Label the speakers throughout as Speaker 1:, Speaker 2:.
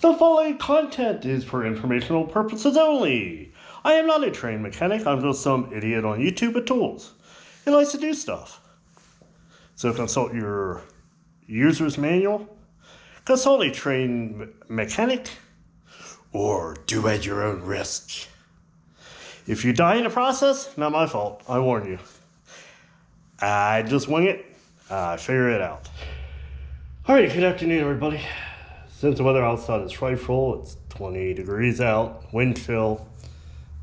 Speaker 1: The following content is for informational purposes only. I am not a trained mechanic, I'm just some idiot on YouTube with tools. He likes to do stuff. So consult your user's manual, consult a trained mechanic, or do at your own risk. If you die in the process, not my fault, I warn you. I just wing it, I figure it out. Alright, good afternoon everybody. Since the weather outside is frightful, it's 20 degrees out, wind chill.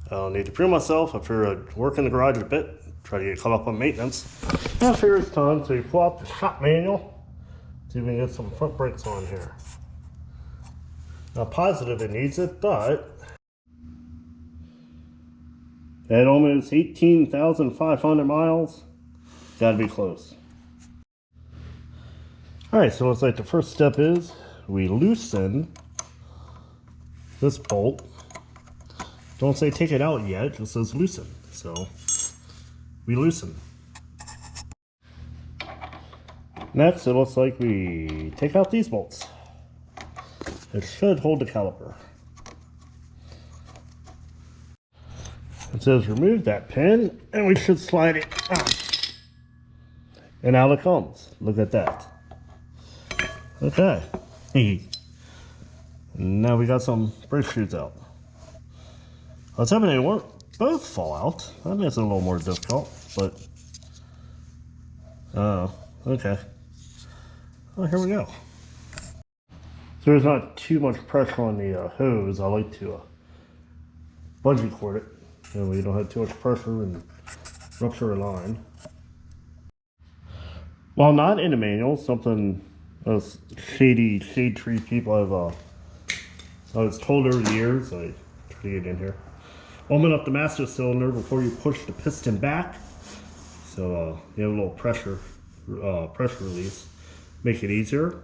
Speaker 1: I don't need to prove myself. I figure I'd work in the garage a bit, try to get caught up on maintenance. And I figure it's time to pull out the shop manual, see if we can get some front brakes on here. Not positive it needs it, but at almost 18,500 miles, gotta be close. Alright, so it's like the first step is we loosen this bolt. Don't say take it out yet, it just says loosen. So we loosen. Next, it looks like we take out these bolts. It should hold the caliper. It says remove that pin, and we should slide it out. And out it comes. Look at that. Okay. Now we got some brake shoes out. I was hoping they won't both fall out. That makes it a little more difficult, but okay. Well, here we go. So there's not too much pressure on the hose. I like to bungee cord it, and we don't have too much pressure and rupture a line. While not in the manual, something those shade tree people I was told over the years, I try to get in here. Open up the master cylinder before you push the piston back, so you have a little pressure release, make it easier.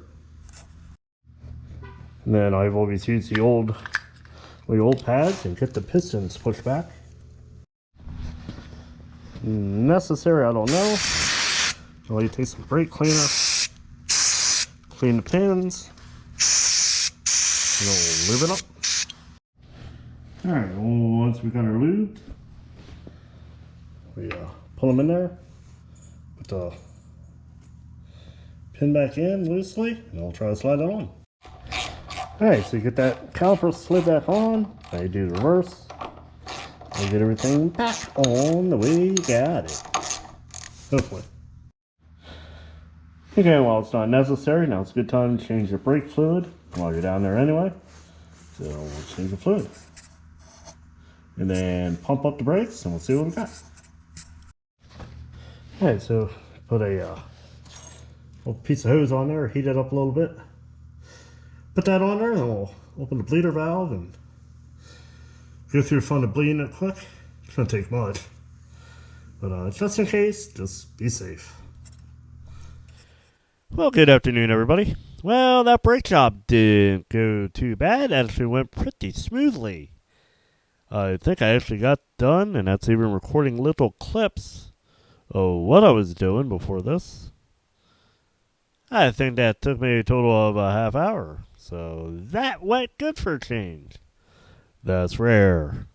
Speaker 1: And then I've always used the old pads and get the pistons pushed back. Necessary, I don't know. So you take some brake cleaner, clean the pins, and we'll lube it up. Alright, once we got her lubed, we pull them in there, put the pin back in loosely, and we'll try to slide it on. Alright, so you get that caliper slid back on, now you do the reverse, and get everything back on the way you got it. Hopefully. Okay, well it's not necessary, now it's a good time to change your brake fluid while you're down there anyway. So we'll change the fluid. And then pump up the brakes and we'll see what we got. Alright, so put a little piece of hose on there, heat it up a little bit. Put that on there and we'll open the bleeder valve and go through the fun of bleeding it quick. It shouldn't take much. But just in case, just be safe. Well, good afternoon, everybody. Well, that brake job didn't go too bad. It actually went pretty smoothly. I think I actually got done, and that's even recording little clips of what I was doing before this. I think that took me a total of a half hour, so that went good for a change. That's rare.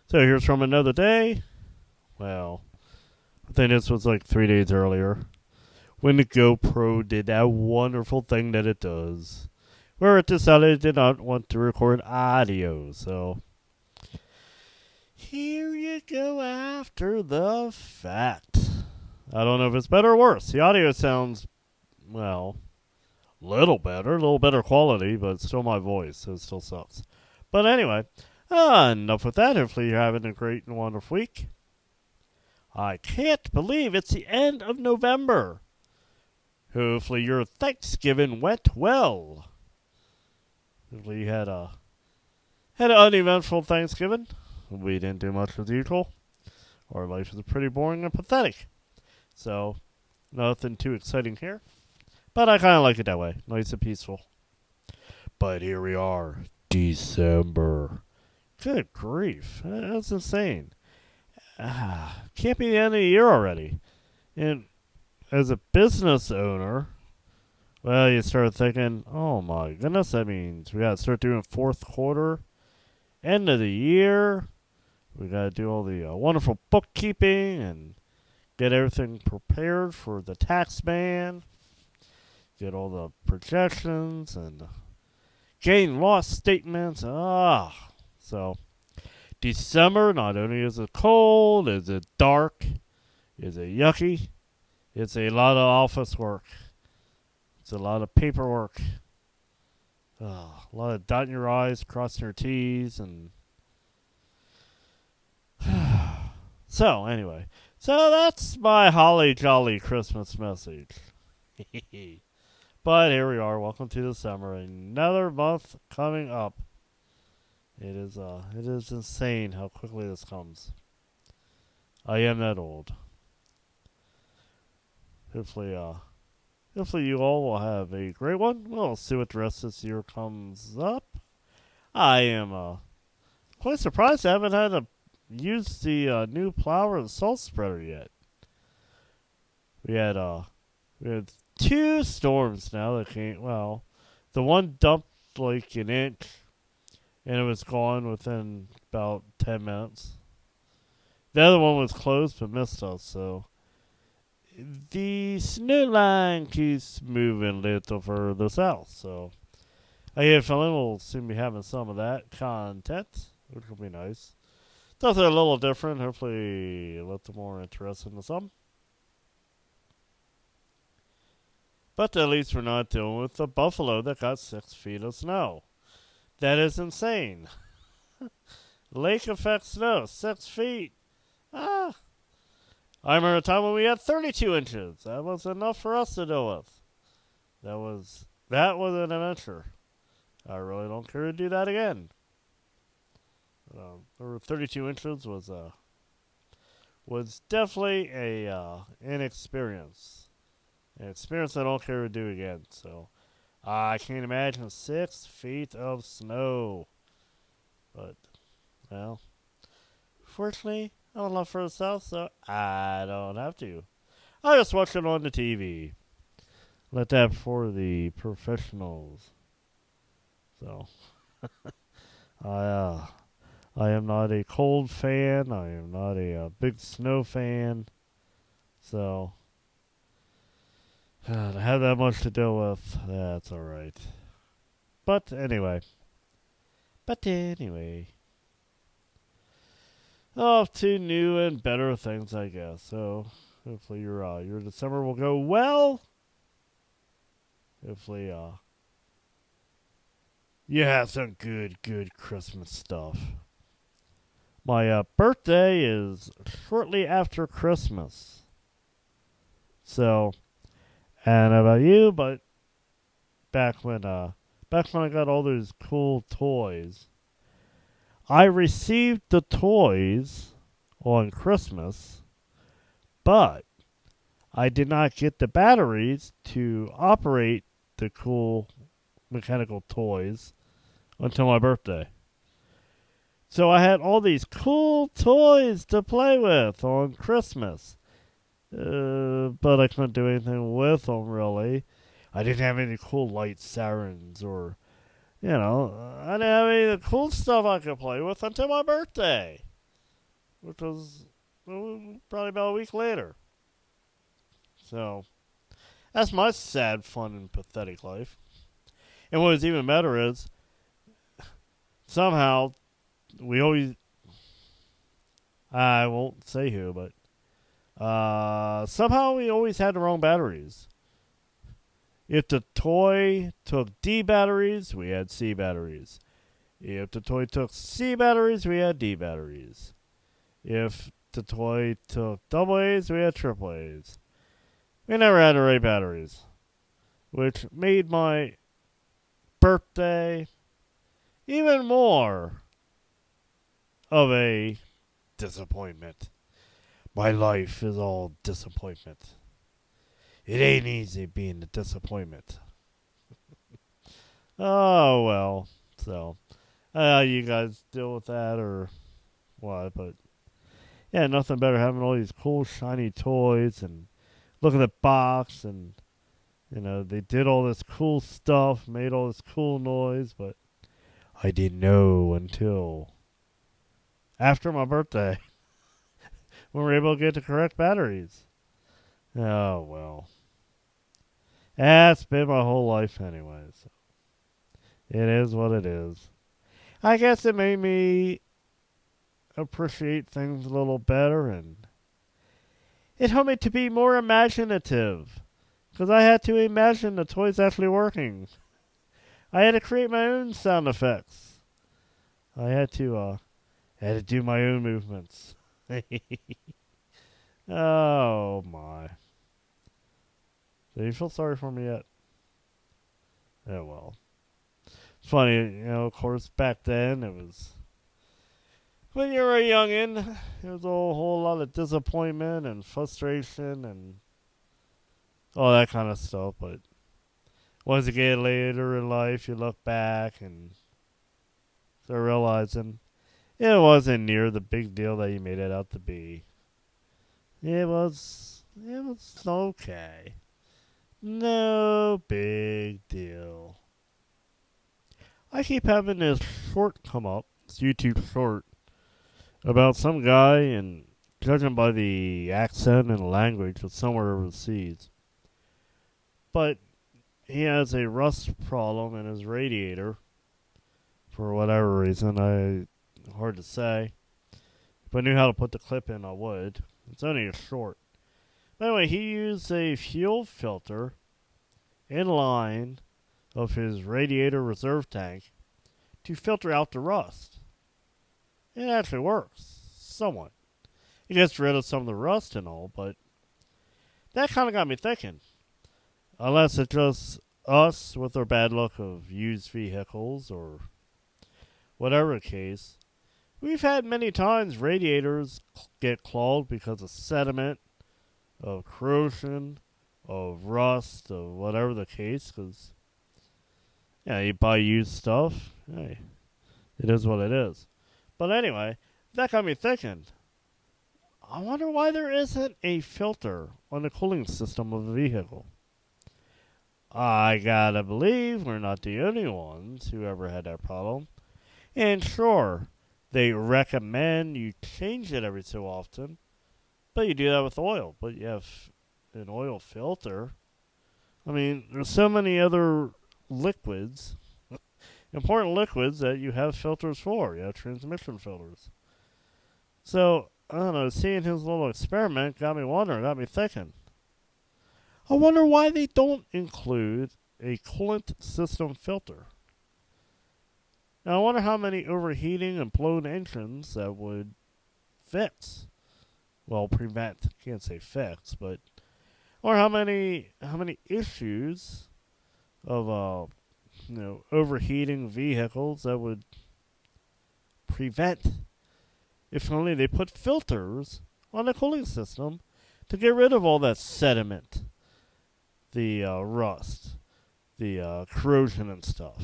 Speaker 1: So here's from another day. Well, I think this was like 3 days earlier, when the GoPro did that wonderful thing that it does, where it decided it did not want to record audio, so here you go after the fact. I don't know if it's better or worse. The audio sounds, well, a little better quality, but it's still my voice, so it still sucks. But anyway, enough with that. Hopefully you're having a great and wonderful week. I can't believe it's the end of November. Hopefully your Thanksgiving went well. Hopefully you had an uneventful Thanksgiving. We didn't do much as usual. Our life is pretty boring and pathetic. So, nothing too exciting here. But I kind of like it that way. Nice and peaceful. But here we are. December. Good grief. That's insane. Can't be the end of the year already. And as a business owner, Well, you start thinking, oh my goodness, that means we got to start doing fourth quarter, end of the year. We got to do all the wonderful bookkeeping and get everything prepared for the tax man. Get all the projections and gain loss statements. So December, not only is it cold, is it dark, is it yucky, it's a lot of office work. It's a lot of paperwork. A lot of dotting your I's, crossing your T's, and so anyway. So that's my holly jolly Christmas message. But here we are. Welcome to the summer. Another month coming up. It is insane how quickly this comes. I am that old. Hopefully you all will have a great one. We'll see what the rest of this year comes up. I am quite surprised I haven't had to use the new plow or the salt spreader yet. We had 2 storms now that came. Well, the one dumped like an inch, and it was gone within about 10 minutes. The other one was closed but missed us, so the snow line keeps moving a little further south. So I get a feeling we'll soon be having some of that content, which will be nice. Something a little different, hopefully a little more interesting to some. But at least we're not dealing with the buffalo that got 6 feet of snow. That is insane. Lake effect snow, 6 feat. I remember a time when we had 32 inches. That was enough for us to deal with. That was an adventure. I really don't care to do that again. 32 inches was definitely an experience. An experience I don't care to do again. So I can't imagine 6 feet of snow. But, well, fortunately, I'm a lot further south, so I don't have to. I just watch it on the TV. Let that for the professionals. So, I am not a cold fan. I am not a big snow fan. So, to have that much to deal with, that's alright. But anyway. Off to new and better things, I guess. So, hopefully your December will go well. Hopefully, you have some good Christmas stuff. My birthday is shortly after Christmas. So, I don't know about you, but back when I got all those cool toys, I received the toys on Christmas, but I did not get the batteries to operate the cool mechanical toys until my birthday. So I had all these cool toys to play with on Christmas. But I couldn't do anything with them, really. I didn't have any cool light sirens or, I didn't have any of the cool stuff I could play with until my birthday, which was probably about a week later. So, that's my sad, fun, and pathetic life. And what was even better is, somehow, we always, I won't say who, but somehow we always had the wrong batteries. If the toy took D batteries, we had C batteries. If the toy took C batteries, we had D batteries. If the toy took double A's, we had triple A's. We never had the right batteries, which made my birthday even more of a disappointment. My life is all disappointment. It ain't easy being a disappointment. Oh, well. So, you guys deal with that or what? But, yeah, nothing better having all these cool, shiny toys and look at the box and They did all this cool stuff, made all this cool noise, but I didn't know until after my birthday when we were able to get the correct batteries. Oh, well. That's been my whole life anyway, so it is what it is. I guess it made me appreciate things a little better, and it helped me to be more imaginative, because I had to imagine the toys actually working. I had to create my own sound effects. I had to do my own movements. Oh my. Do you feel sorry for me yet? Oh well. It's funny, of course, back then it was when you were a youngin', there was a whole lot of disappointment and frustration and all that kind of stuff. But once you get later in life, you look back and start realizing it wasn't near the big deal that you made it out to be. It was okay. No big deal. I keep having this short come up, this YouTube short, about some guy, and judging by the accent and language, it's somewhere overseas. But he has a rust problem in his radiator for whatever reason. Hard to say. If I knew how to put the clip in, I would. It's only a short. But anyway, he used a fuel filter in line of his radiator reserve tank to filter out the rust. It actually works, somewhat. It gets rid of some of the rust and all, but that kind of got me thinking. Unless it's just us with our bad luck of used vehicles or whatever the case, we've had many times radiators get clogged because of sediment, of corrosion, of rust, of whatever the case, because you buy used stuff, hey, it is what it is. But anyway, that got me thinking, I wonder why there isn't a filter on the cooling system of a vehicle. I gotta believe we're not the only ones who ever had that problem. And sure, they recommend you change it every so often, but you do that with oil. But you have an oil filter. I mean, there's so many other liquids, important liquids, that you have filters for. You have transmission filters. So, I don't know, seeing his little experiment got me wondering, got me thinking. I wonder why they don't include a coolant system filter. Now, I wonder how many overheating and blown engines that would fix. Well, prevent. Can't say fix, but or how many issues of overheating vehicles that would prevent if only they put filters on the cooling system to get rid of all that sediment, the rust, the corrosion and stuff.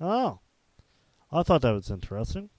Speaker 1: Oh, I thought that was interesting.